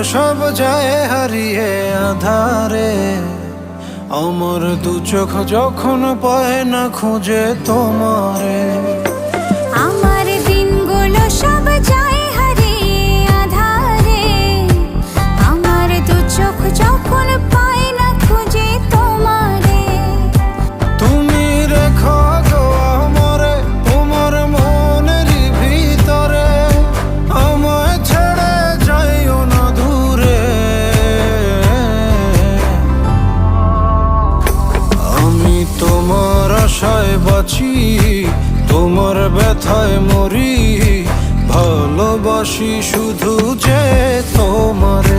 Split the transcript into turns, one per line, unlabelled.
সব যায় হারিয়ে আধারে। আমার দু চোখ যখন পায় না খুঁজে তোমারে।
আমার দিনগুলো সব যায় হারিয়ে আঁধারে। আমার দু চোখ যখন পায় না খুঁজে তোমারে।
তুমি রেখো গো আমারে তোমার মনেরই ভিতরে, আমায় ছেড়ে যাইও না দূরে। আমি তোমার আশায় বাঁচি, তোমার ব্যথায় মরি, ভালোবাসি শুধু যে তোমার।